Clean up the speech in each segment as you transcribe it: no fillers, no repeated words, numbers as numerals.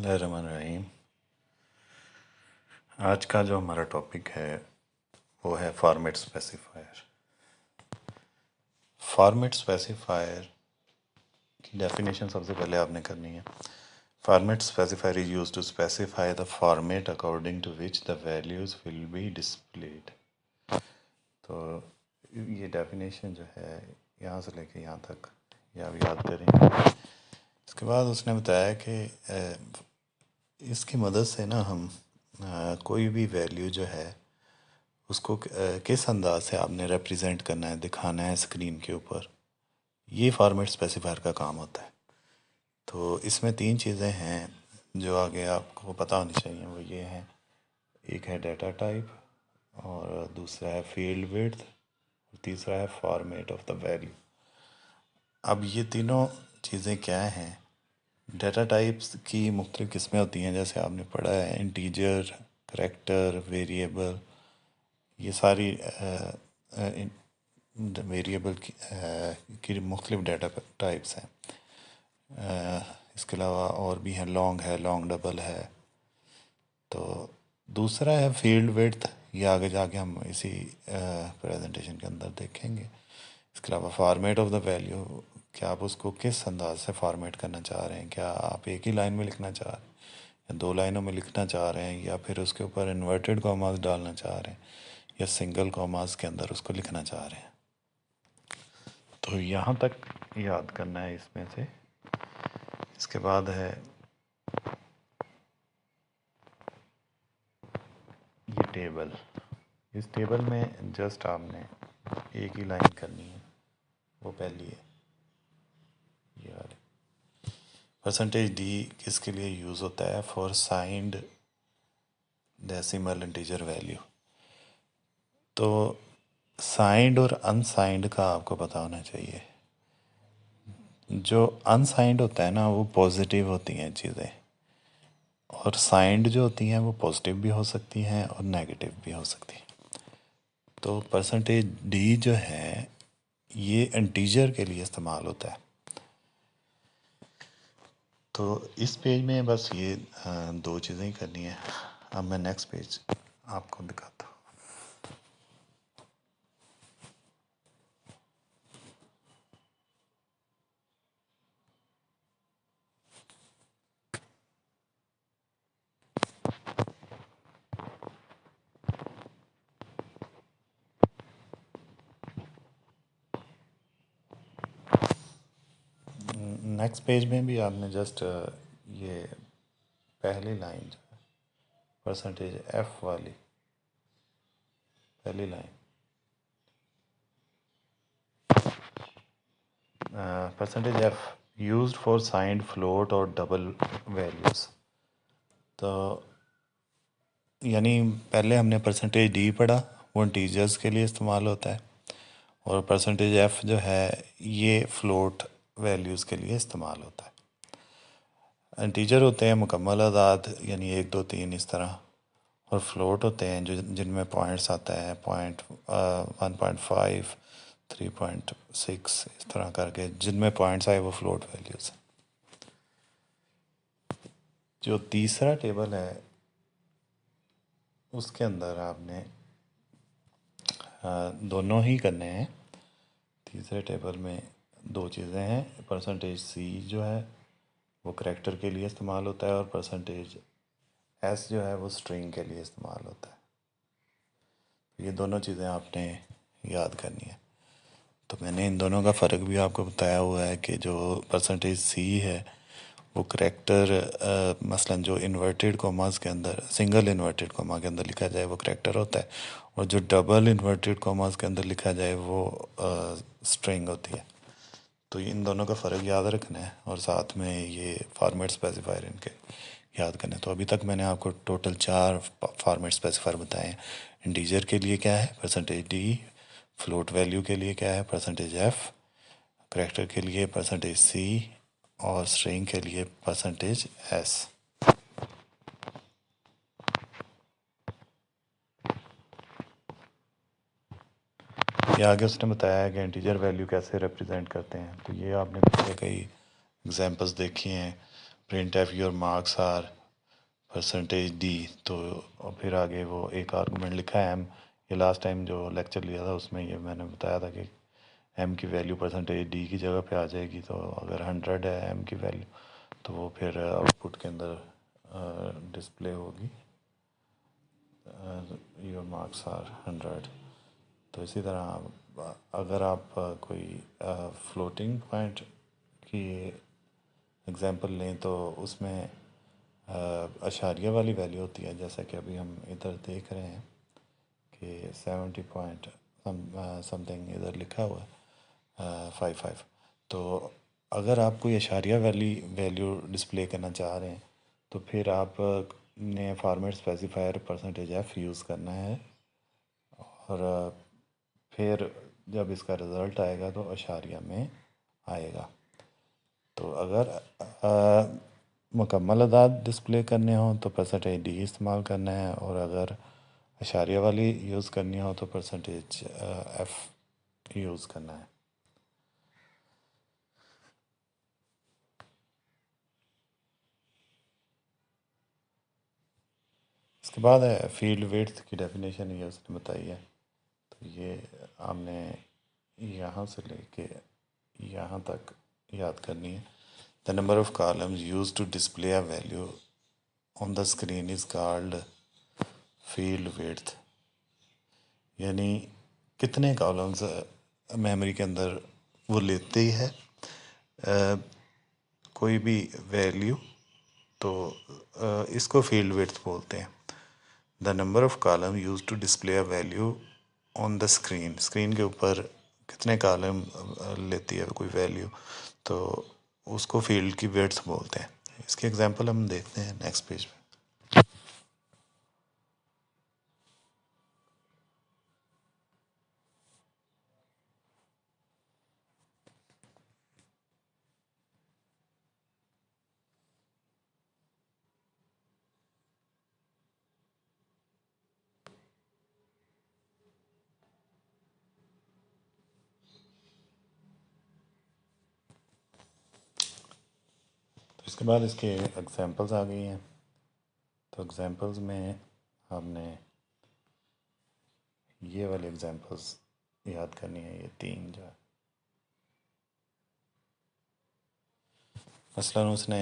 बिस्मिल्लाहिर्रहमानिर्रहीम। आज का जो हमारा टॉपिक है वो है फॉर्मेट स्पेसिफायर। फॉर्मेट स्पेसिफायर की डेफिनेशन सबसे पहले आपने करनी है। Format specifier is used to specify the format according to which the values will be displayed. तो ये डेफिनेशन जो है यहाँ से लेके यहाँ तक ये आप याद करेंगे। इसके बाद उसने बताया कि इसकी मदद से ना हम कोई भी वैल्यू जो है उसको किस अंदाज से आपने रिप्रेजेंट करना है, दिखाना है स्क्रीन के ऊपर, ये फॉर्मेट स्पेसिफायर का काम होता है। तो इसमें तीन चीज़ें हैं जो आगे आपको पता होनी चाहिए। वो ये हैं, एक है डाटा टाइप, और दूसरा है फील्ड विड्थ, और तीसरा है फॉर्मेट ऑफ द वैल्यू। अब ये तीनों चीज़ें क्या हैं? डाटा टाइप्स की मुख्तलिफ़ किस्में होती हैं, जैसे आपने पढ़ा है इंटीजर, करैक्टर, वेरिएबल। ये सारी वेरिएबल की मुख्तलिफ़ डाटा टाइप्स हैं। इसके अलावा और भी हैं, लॉन्ग डबल है। तो दूसरा है फील्ड विड्थ, ये आगे जाके हम इसी प्रेजेंटेशन के अंदर देखेंगे। इसके अलावा फॉर्मेट ऑफ द वैल्यू, क्या आप उसको किस अंदाज से फॉर्मेट करना चाह रहे हैं? क्या आप एक ही लाइन में लिखना चाह रहे हैं, या दो लाइनों में लिखना चाह रहे हैं, या फिर उसके ऊपर इन्वर्टेड कॉमास डालना चाह रहे हैं, या सिंगल कॉमास के अंदर उसको लिखना चाह रहे हैं? तो यहाँ तक याद करना है इसमें से। इसके बाद है ये टेबल। इस टेबल में जस्ट आपने एक ही लाइन करनी है, वो पहली है ये वाली। परसेंटेज डी किसके लिए यूज़ होता है? For signed decimal integer value. तो साइंड और अनसाइंड का आपको पता होना चाहिए। जो अनसाइंड होता है ना, वो पॉजिटिव होती हैं चीज़ें, और साइंड जो होती हैं वो पॉजिटिव भी हो सकती हैं और नेगेटिव भी हो सकती हैं। तो परसेंटेज डी जो है ये इंटीजर के लिए इस्तेमाल होता है। तो इस पेज में बस ये दो चीज़ें ही करनी है। अब मैं नेक्स्ट पेज आपको दिखाता हूँ। नेक्स्ट पेज में भी आपने जस्ट ये पहली लाइन जो है परसेंटेज एफ वाली पहली line, percentage F used for signed float और डबल वैल्यूज़। तो यानी पहले हमने परसेंटेज डी पढ़ा, वो इंटीजर्स के लिए इस्तेमाल होता है, और परसेंटेज एफ जो है ये फ्लोट वैल्यूज़ के लिए इस्तेमाल होता है। इंटीजर होते हैं मुकम्मल आदाद, यानी 1 2 3 इस तरह, और फ्लोट होते हैं जो जिनमें पॉइंट्स आता है, 1.5 3.6 इस तरह करके, जिनमें पॉइंट्स आए वो फ्लोट वैल्यूज़। जो तीसरा टेबल है उसके अंदर आपने दोनों ही करने हैं। तीसरे टेबल में दो चीज़ें हैं। परसेंटेज सी जो है वो करैक्टर के लिए इस्तेमाल होता है, और परसेंटेज एस जो है वो स्ट्रिंग के लिए इस्तेमाल होता है। ये दोनों चीज़ें आपने याद करनी है। तो मैंने इन दोनों का फ़र्क भी आपको बताया हुआ है कि जो परसेंटेज सी है वो करैक्टर, मसलन जो इन्वर्टेड कॉमास के अंदर, सिंगल इन्वर्टेड कॉमा के अंदर लिखा जाए वो करैक्टर होता है, और जो डबल इन्वर्टेड कॉमास के अंदर लिखा जाए वो स्ट्रिंग होती है। तो इन दोनों का फ़र्क याद रखना है, और साथ में ये फॉर्मेट स्पेसिफायर इनके याद करना है। तो अभी तक मैंने आपको टोटल 4 फॉर्मेट स्पेसिफायर बताए हैं। इंटीजर के लिए क्या है? Percentage D. फ्लोट वैल्यू के लिए क्या है? Percentage F. करैक्टर के लिए परसेंटेज सी, और स्ट्रिंग के लिए परसेंटेज एस। ये आगे उसने बताया है कि इंटीजर वैल्यू कैसे रिप्रेजेंट करते हैं। तो ये आपने पिछले कई एग्जांपल्स देखी हैं। Printf your marks are percentage d, तो और फिर आगे वो एक आर्गूमेंट लिखा है एम। ये लास्ट टाइम जो लेक्चर लिया था उसमें ये मैंने बताया था कि एम की वैल्यू परसेंटेज डी की जगह पे आ जाएगी। तो अगर 100 है एम की वैल्यू तो वो फिर आउटपुट के अंदर डिस्प्ले होगी योर मार्क्स आर 100। तो इसी तरह अगर आप कोई फ्लोटिंग पॉइंट की एग्जांपल लें तो उसमें अशारिया वाली वैल्यू होती है, जैसा कि अभी हम इधर देख रहे हैं कि 70 पॉइंट समथिंग इधर लिखा हुआ है 55। तो अगर आप कोई अशारिया वाली वैल्यू डिस्प्ले करना चाह रहे हैं तो फिर आप ने format specifier percentage F use करना है, और फिर जब इसका रिज़ल्ट आएगा तो अशारिया में आएगा। तो अगर मुकम्मल अदाद डिस्प्ले करने हो तो परसेंटेज डी इस्तेमाल करना है, और अगर अशारिया वाली यूज़ करनी हो तो परसेंटेज एफ यूज़ करना है। इसके बाद है फील्ड विड्थ की डेफिनेशन, ये उसने बताई है। तो ये हमने यहाँ से लेके यहाँ तक याद करनी है। The number of columns use to display a value on the screen is called field width, यानी कितने कॉलम्स मेमोरी के अंदर वो लेती है कोई भी वैल्यू, तो इसको फील्ड विड्थ बोलते हैं। The number of column use to display a value on the screen, screen के ऊपर कितने कॉलम लेती है कोई वैल्यू, तो उसको फील्ड की विड्थ बोलते हैं। इसके एग्जांपल हम देखते हैं नेक्स्ट पेज पे। तो इसके बाद इसके एग्जांपल्स आ गई हैं। तो एग्जांपल्स में हमने ये वाले एग्जांपल्स याद करनी है, ये तीन जो है। मसलन उसने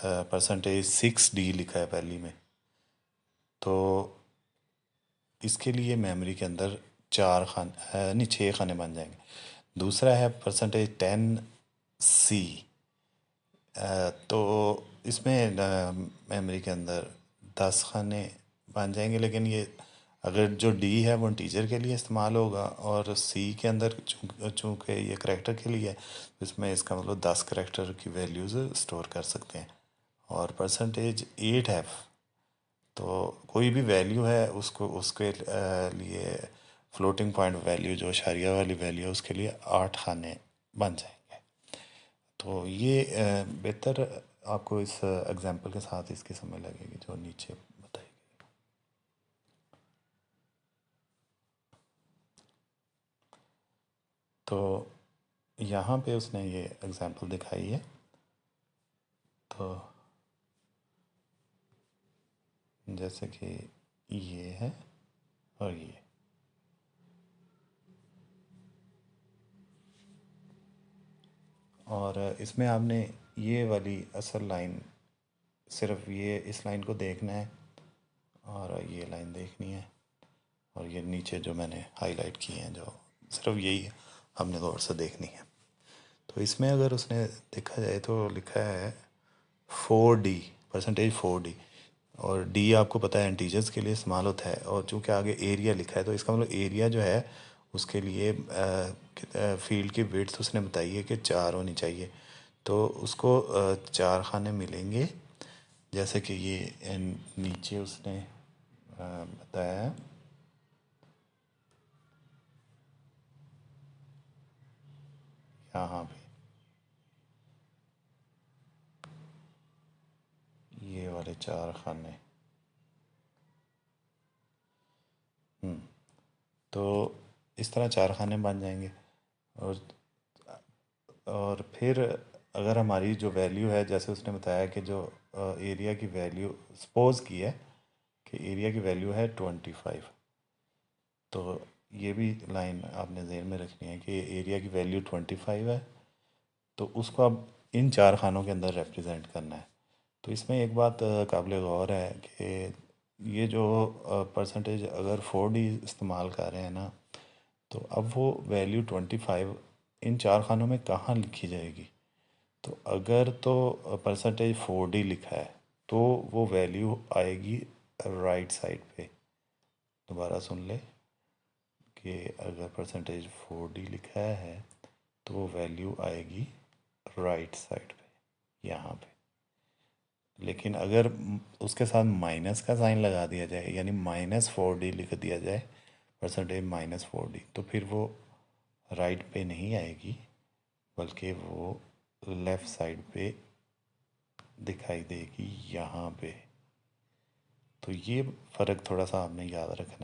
परसेंटेज 6D लिखा है पहली में, तो इसके लिए मेमोरी के अंदर चार खाने नहीं 6 खाने बन जाएंगे। दूसरा है परसेंटेज 10C, तो इसमें मेमोरी के अंदर 10 खाने बन जाएंगे, लेकिन ये अगर जो डी है वो टीचर के लिए इस्तेमाल होगा, और सी के अंदर चूँकि ये करेक्टर के लिए है तो इसमें इसका मतलब 10 करेक्टर की वैल्यूज़ स्टोर कर सकते हैं। और परसेंटेज 8 है, तो कोई भी वैल्यू है उसको उसके लिए फ्लोटिंग पॉइंट वैल्यू जो शरिया वाली वैल्यू है उसके लिए 8 खाने बन जाएंगे। तो ये बेहतर आपको इस एग्जांपल के साथ इसकी समझ लगेगी जो नीचे बताई गई। तो यहाँ पे उसने ये एग्जांपल दिखाई है। तो जैसे कि ये है और ये, और इसमें आपने ये वाली असल लाइन, सिर्फ ये इस लाइन को देखना है और ये लाइन देखनी है, और ये नीचे जो मैंने हाईलाइट की हैं जो सिर्फ यही हमने गौर से देखनी है। तो इसमें अगर उसने देखा जाए तो लिखा है 4D, परसेंटेज 4D, और डी आपको पता है इंटीजर्स के लिए इस्तेमाल होता है, और चूँकि आगे एरिया लिखा है तो इसका मतलब एरिया जो है उसके लिए फील्ड की विड्थ उसने बताई है कि 4 होनी चाहिए। तो उसको 4 खाने मिलेंगे, जैसे कि ये नीचे उसने बताया है। यहाँ पे ये वाले 4 खाने, तो इस तरह 4 खाने बन जाएंगे। और फिर अगर हमारी जो वैल्यू है, जैसे उसने बताया कि जो एरिया की वैल्यू सपोज की है कि एरिया की वैल्यू है 25, तो ये भी लाइन आपने ज़हन में रखनी है कि एरिया की वैल्यू 25 है, तो उसको अब इन चार खानों के अंदर रिप्रेजेंट करना है। तो इसमें एक बात काबिल गौर है कि ये जो परसेंटेज अगर 4D इस्तेमाल कर रहे हैं ना, तो अब वो वैल्यू 25 इन चार खानों में कहाँ लिखी जाएगी? तो अगर तो परसेंटेज 4D लिखा है तो वो वैल्यू आएगी राइट साइड पे। दोबारा सुन ले कि अगर परसेंटेज 4D लिखा है तो वो वैल्यू आएगी राइट साइड पे, यहाँ पे। लेकिन अगर उसके साथ माइनस का साइन लगा दिया जाए, यानी -4D लिख दिया जाए, परसेंटेज -4D, तो फिर वो राइट पे नहीं आएगी, बल्कि वो लेफ़्ट साइड पे दिखाई देगी, यहाँ पे। तो ये फ़र्क थोड़ा सा आपने याद रखना है।